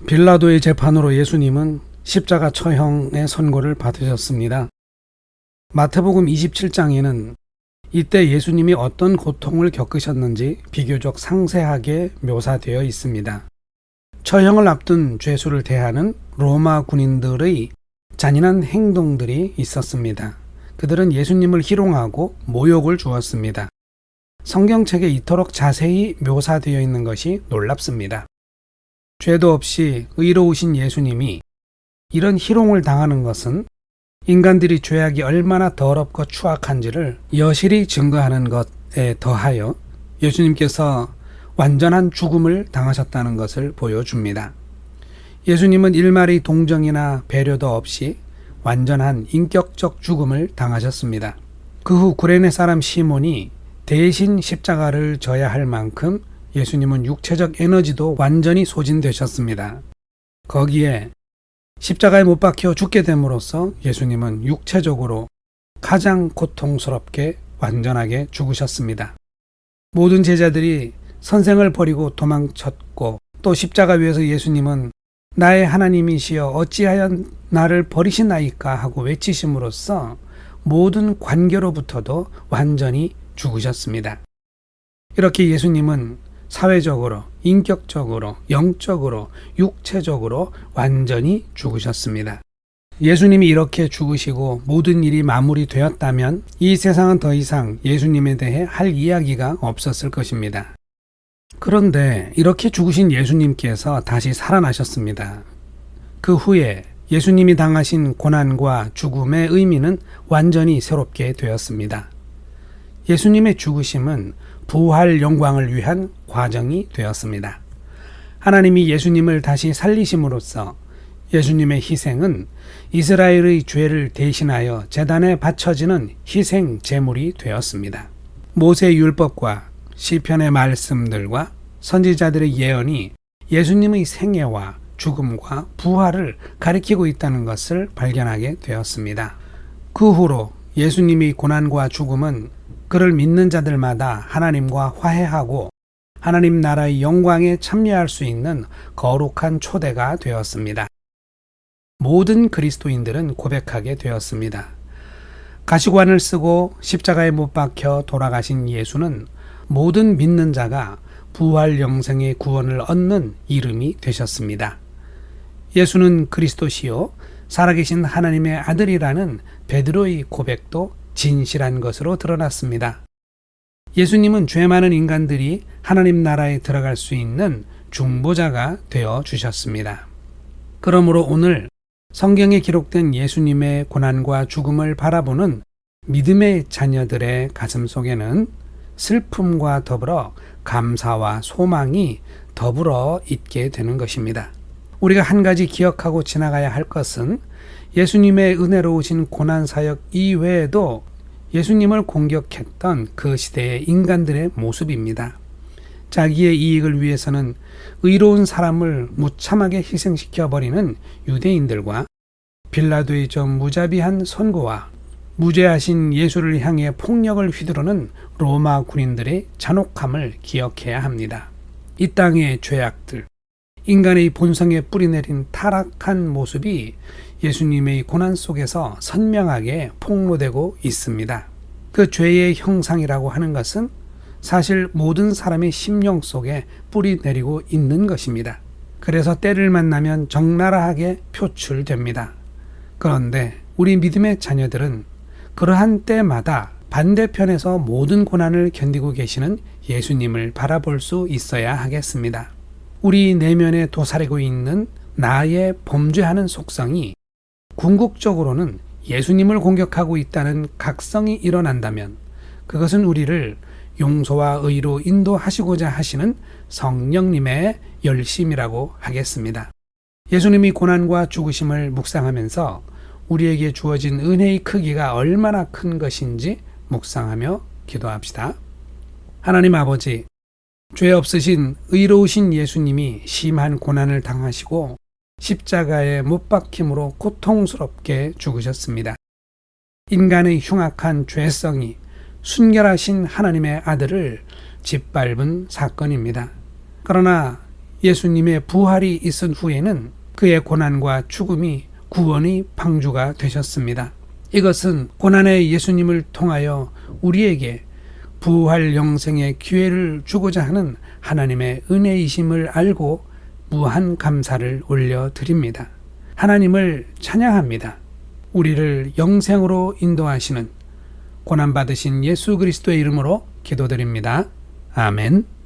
빌라도의 재판으로 예수님은 십자가 처형의 선고를 받으셨습니다. 마태복음 27장에는 이때 예수님이 어떤 고통을 겪으셨는지 비교적 상세하게 묘사되어 있습니다. 처형을 앞둔 죄수를 대하는 로마 군인들의 잔인한 행동들이 있었습니다. 그들은 예수님을 희롱하고 모욕을 주었습니다. 성경책에 이토록 자세히 묘사되어 있는 것이 놀랍습니다. 죄도 없이 의로우신 예수님이 이런 희롱을 당하는 것은 인간들이 죄악이 얼마나 더럽고 추악한지를 여실히 증거하는 것에 더하여 예수님께서 완전한 죽음을 당하셨다는 것을 보여줍니다. 예수님은 일말의 동정이나 배려도 없이 완전한 인격적 죽음을 당하셨습니다. 그 후 구레네 사람 시몬이 대신 십자가를 져야 할 만큼 예수님은 육체적 에너지도 완전히 소진되셨습니다. 거기에 십자가에 못 박혀 죽게 됨으로써 예수님은 육체적으로 가장 고통스럽게 완전하게 죽으셨습니다. 모든 제자들이 선생을 버리고 도망쳤고 또 십자가 위에서 예수님은 나의 하나님이시여 어찌하여 나를 버리시나이까 하고 외치심으로써 모든 관계로부터도 완전히 죽으셨습니다. 이렇게 예수님은 사회적으로, 인격적으로, 영적으로, 육체적으로 완전히 죽으셨습니다. 예수님이 이렇게 죽으시고 모든 일이 마무리되었다면 이 세상은 더 이상 예수님에 대해 할 이야기가 없었을 것입니다. 그런데 이렇게 죽으신 예수님께서 다시 살아나셨습니다. 그 후에 예수님이 당하신 고난과 죽음의 의미는 완전히 새롭게 되었습니다. 예수님의 죽으심은 부활 영광을 위한 과정이 되었습니다. 하나님이 예수님을 다시 살리심으로써 예수님의 희생은 이스라엘의 죄를 대신하여 제단에 바쳐지는 희생 제물이 되었습니다. 모세의 율법과 시편의 말씀들과 선지자들의 예언이 예수님의 생애와 죽음과 부활을 가리키고 있다는 것을 발견하게 되었습니다. 그 후로 예수님의 고난과 죽음은 그를 믿는 자들마다 하나님과 화해하고 하나님 나라의 영광에 참여할 수 있는 거룩한 초대가 되었습니다. 모든 그리스도인들은 고백하게 되었습니다. 가시관을 쓰고 십자가에 못 박혀 돌아가신 예수는 모든 믿는 자가 부활 영생의 구원을 얻는 이름이 되셨습니다. 예수는 그리스도시요 살아계신 하나님의 아들이라는 베드로의 고백도 진실한 것으로 드러났습니다. 예수님은 죄 많은 인간들이 하나님 나라에 들어갈 수 있는 중보자가 되어 주셨습니다. 그러므로 오늘 성경에 기록된 예수님의 고난과 죽음을 바라보는 믿음의 자녀들의 가슴 속에는 슬픔과 더불어 감사와 소망이 더불어 있게 되는 것입니다. 우리가 한 가지 기억하고 지나가야 할 것은 예수님의 은혜로우신 고난사역 이외에도 예수님을 공격했던 그 시대의 인간들의 모습입니다. 자기의 이익을 위해서는 의로운 사람을 무참하게 희생시켜버리는 유대인들과 빌라도의 저 무자비한 선고와 무죄하신 예수를 향해 폭력을 휘두르는 로마 군인들의 잔혹함을 기억해야 합니다. 이 땅의 죄악들, 인간의 본성에 뿌리내린 타락한 모습이 예수님의 고난 속에서 선명하게 폭로되고 있습니다. 그 죄의 형상이라고 하는 것은 사실 모든 사람의 심령 속에 뿌리내리고 있는 것입니다. 그래서 때를 만나면 적나라하게 표출됩니다. 그런데 우리 믿음의 자녀들은 그러한 때마다 반대편에서 모든 고난을 견디고 계시는 예수님을 바라볼 수 있어야 하겠습니다. 우리 내면에 도사리고 있는 나의 범죄하는 속성이 궁극적으로는 예수님을 공격하고 있다는 각성이 일어난다면 그것은 우리를 용서와 의로 인도하시고자 하시는 성령님의 열심이라고 하겠습니다. 예수님이 고난과 죽으심을 묵상하면서 우리에게 주어진 은혜의 크기가 얼마나 큰 것인지 묵상하며 기도합시다. 하나님 아버지, 죄 없으신 의로우신 예수님이 심한 고난을 당하시고 십자가에 못 박힘으로 고통스럽게 죽으셨습니다. 인간의 흉악한 죄성이 순결하신 하나님의 아들을 짓밟은 사건입니다. 그러나 예수님의 부활이 있은 후에는 그의 고난과 죽음이 구원의 방주가 되셨습니다. 이것은 고난의 예수님을 통하여 우리에게 부활 영생의 기회를 주고자 하는 하나님의 은혜이심을 알고 무한 감사를 올려드립니다. 하나님을 찬양합니다. 우리를 영생으로 인도하시는 고난받으신 예수 그리스도의 이름으로 기도드립니다. 아멘.